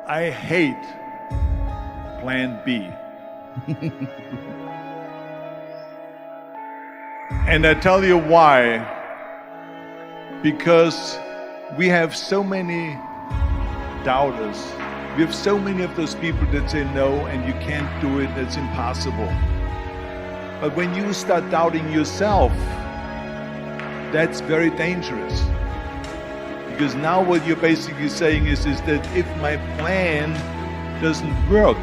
I hate Plan B. And I tell you why. Because we have so many doubters. We have so many of those people that say no and you can't do it, it's impossible. But when you start doubting yourself, that's very dangerous. Because now what you're basically saying is that if my plan doesn't work,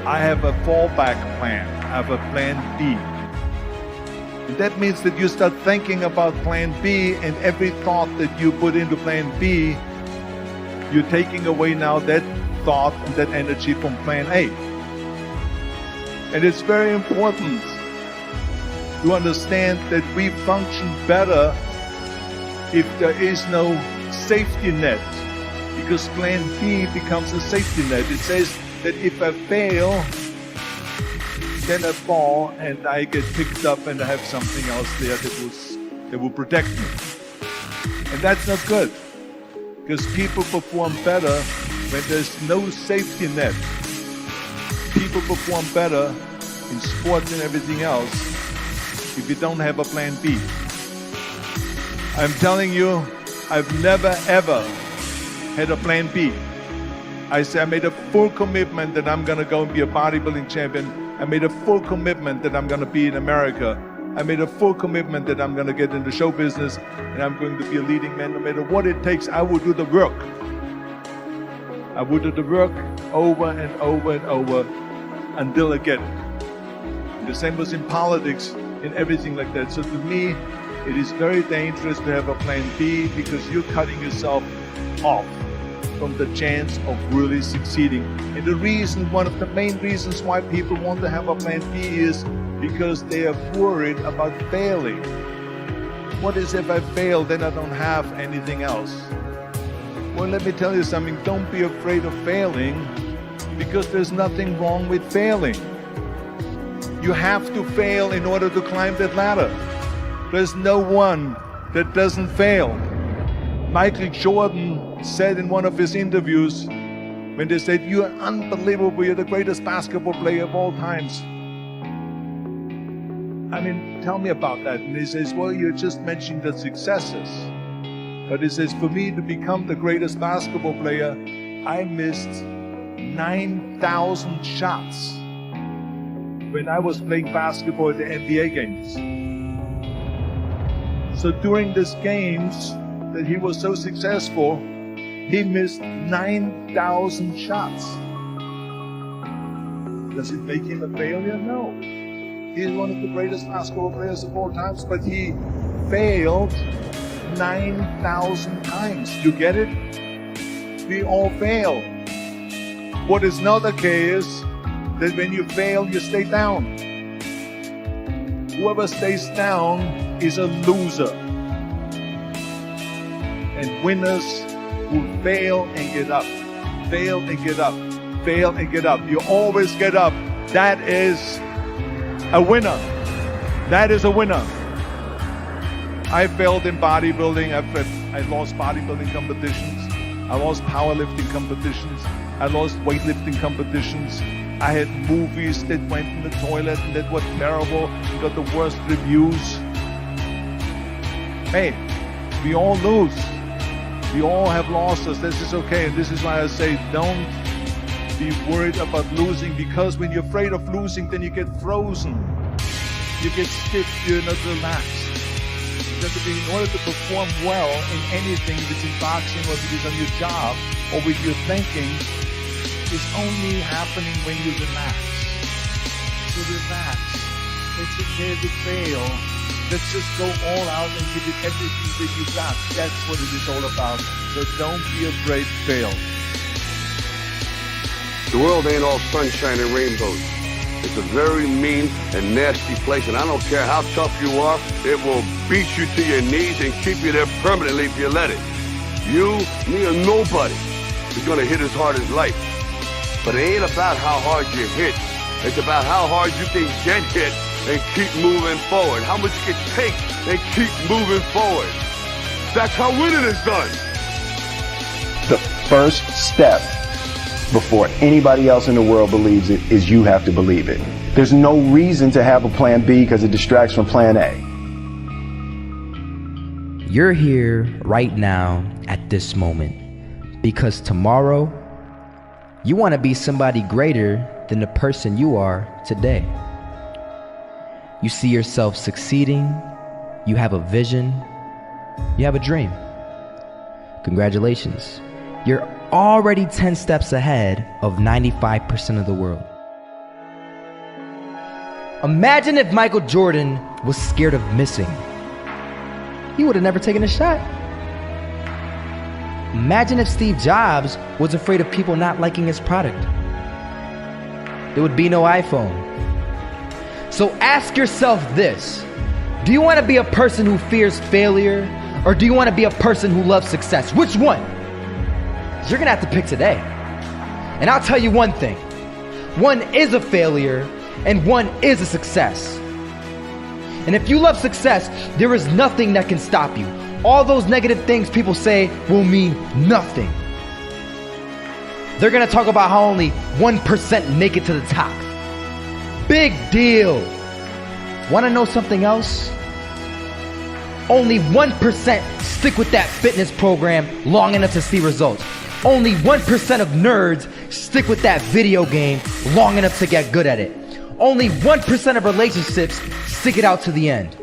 I have a fallback plan, I have a plan B. And that means that you start thinking about plan B, and every thought that you put into plan B, you're taking away now that thought and that energy from plan A. And it's very important to understand that we function better if there is no safety net, because plan B becomes a safety net. It says that if I fail, then I fall and I get picked up and I have something else there that will protect me. And that's not good, because people perform better when there's no safety net. People perform better in sports and everything else if you don't have a plan B. I'm telling you, I've never ever had a plan B. I made a full commitment that I'm gonna go and be a bodybuilding champion. I made a full commitment that I'm gonna be in America. I made a full commitment that I'm gonna get into show business and I'm going to be a leading man. No matter what it takes, I will do the work. I will do the work over and over and over until I get it. The same was in politics, in everything like that. So to me, it is very dangerous to have a plan B, because you're cutting yourself off from the chance of really succeeding. And the reason, one of the main reasons why people want to have a plan B is because they are worried about failing. What is if I fail, then I don't have anything else? Well, let me tell you something, don't be afraid of failing, because there's nothing wrong with failing. You have to fail in order to climb that ladder. There's no one that doesn't fail. Michael Jordan said in one of his interviews, when they said, "You're unbelievable, you're the greatest basketball player of all times." I mean, tell me about that. And he says, well, you're just mentioning the successes. But he says, for me to become the greatest basketball player, I missed 9,000 shots when I was playing basketball at the NBA games. So during these games that he was so successful, he missed 9,000 shots. Does it make him a failure? No. He's one of the greatest basketball players of all times, but he failed 9,000 times. You get it? We all fail. What is not okay is that when you fail, you stay down. Whoever stays down is a loser. And winners will fail and get up, fail and get up, fail and get up. You always get up. That is a winner. That is a winner. I failed in bodybuilding. I lost bodybuilding competitions. I lost powerlifting competitions. I lost weightlifting competitions. I had movies that went in the toilet and that were terrible and got the worst reviews. Hey, we all lose. We all have losses. This is okay. And this is why I say don't be worried about losing, because when you're afraid of losing, then you get frozen. You get stiff. You're not relaxed. Because in order to perform well in anything, if it's in boxing or if it is on your job or with your thinking, it's only happening when you relax. So relax. It's okay to fail. Let's just go all out and give it everything that you got. That's what it is all about. So don't be afraid to fail. The world ain't all sunshine and rainbows. It's a very mean and nasty place, and I don't care how tough you are, it will beat you to your knees and keep you there permanently if you let it. You, me, or nobody is gonna hit as hard as life. But it ain't about how hard you hit. It's about how hard you can get hit and keep moving forward. How much you can take and keep moving forward. That's how winning is done. The first step before anybody else in the world believes it is you have to believe it. There's no reason to have a plan B because it distracts from plan A. You're here right now at this moment because tomorrow you want to be somebody greater than the person you are today. You see yourself succeeding, you have a vision, you have a dream. Congratulations. You're already 10 steps ahead of 95% of the world. Imagine if Michael Jordan was scared of missing. He would have never taken a shot. Imagine if Steve Jobs was afraid of people not liking his product. There would be no iPhone. So ask yourself this: do you want to be a person who fears failure, or do you want to be a person who loves success? Which one? You're gonna have to pick today. And I'll tell you one thing: one is a failure and one is a success. And if you love success, there is nothing that can stop you. All those negative things people say will mean nothing. They're gonna talk about how only 1% make it to the top. Big deal. Wanna know something else? Only 1% stick with that fitness program long enough to see results. Only 1% of nerds stick with that video game long enough to get good at it. Only 1% of relationships stick it out to the end.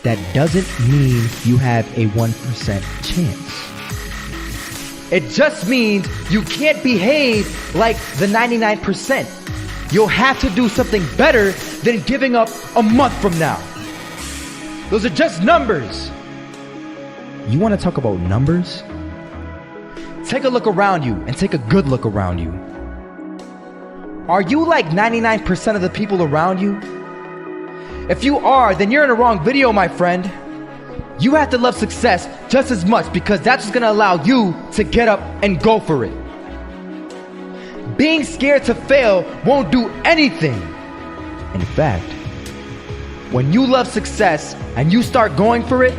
That doesn't mean you have a 1% chance. It just means you can't behave like the 99%. You'll have to do something better than giving up a month from now. Those are just numbers. You want to talk about numbers? Take a look around you and take a good look around you. Are you like 99% of the people around you? If you are, then you're in the wrong video, my friend. You have to love success just as much because that's what's gonna allow you to get up and go for it. Being scared to fail won't do anything. In fact, when you love success and you start going for it,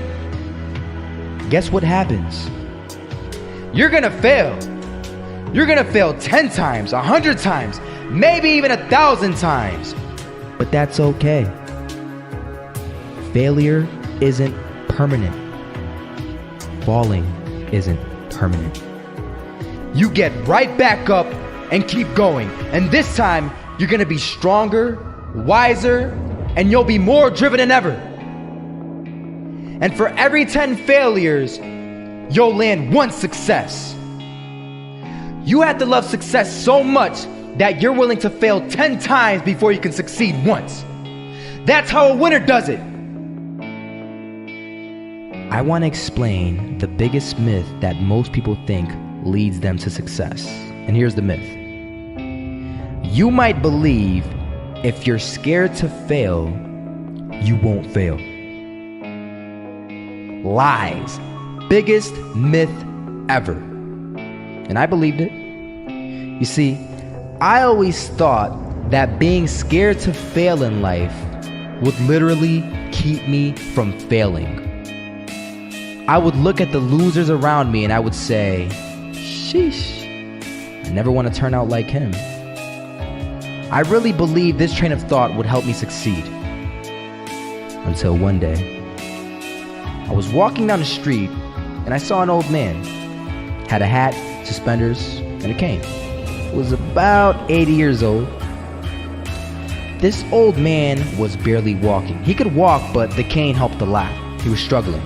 guess what happens? You're gonna fail. You're gonna fail 10 times, 100 times, maybe even 1,000 times. But that's okay. Failure isn't permanent. Falling isn't permanent. You get right back up and keep going. And this time, you're gonna be stronger, wiser, and you'll be more driven than ever. And for every 10 failures, you'll land one success. You have to love success so much that you're willing to fail 10 times before you can succeed once. That's how a winner does it. I want to explain the biggest myth that most people think leads them to success. And here's the myth. You might believe if you're scared to fail, you won't fail. Lies. Biggest myth ever. And I believed it. You see, I always thought that being scared to fail in life would literally keep me from failing. I would look at the losers around me and I would say, sheesh, I never want to turn out like him. I really believed this train of thought would help me succeed. Until one day, I was walking down the street and I saw an old man. Had a hat, suspenders, and a cane. Was about 80 years old. This old man was barely walking. He could walk, but the cane helped a lot. He was struggling.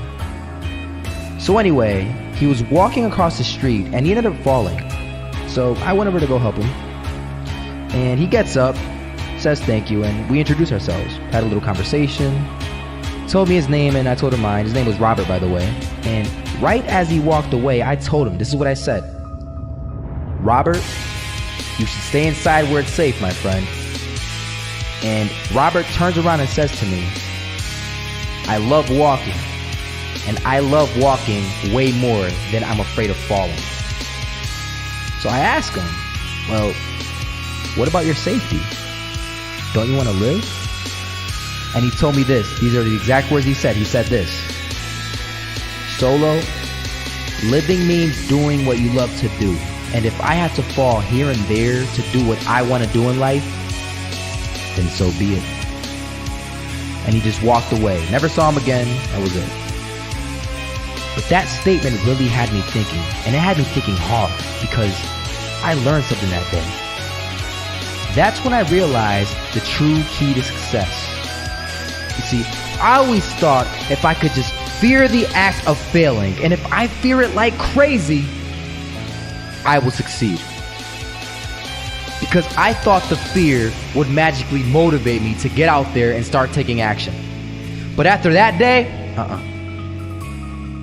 So anyway, he was walking across the street and he ended up falling. So I went over to go help him. And he gets up, says thank you, and we introduced ourselves. Had a little conversation. Told me his name and I told him mine. His name was Robert, by the way. And right as he walked away, I told him, this is what I said. Robert, you should stay inside where it's safe, my friend. And Robert turns around and says to me, I love walking. And I love walking way more than I'm afraid of falling. So I ask him, well, what about your safety? Don't you want to live? And he told me this. These are the exact words he said. He said this: Solo, living means doing what you love to do. And if I have to fall here and there to do what I want to do in life, then so be it. And he just walked away. Never saw him again. That was it. But that statement really had me thinking. And it had me thinking hard, because I learned something that day. That's when I realized the true key to success. You see, I always thought if I could just fear the act of failing, and if I fear it like crazy, I will succeed. Because I thought the fear would magically motivate me to get out there and start taking action. But after that day,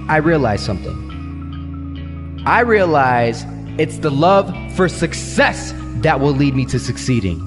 I realized something. I realized it's the love for success that will lead me to succeeding.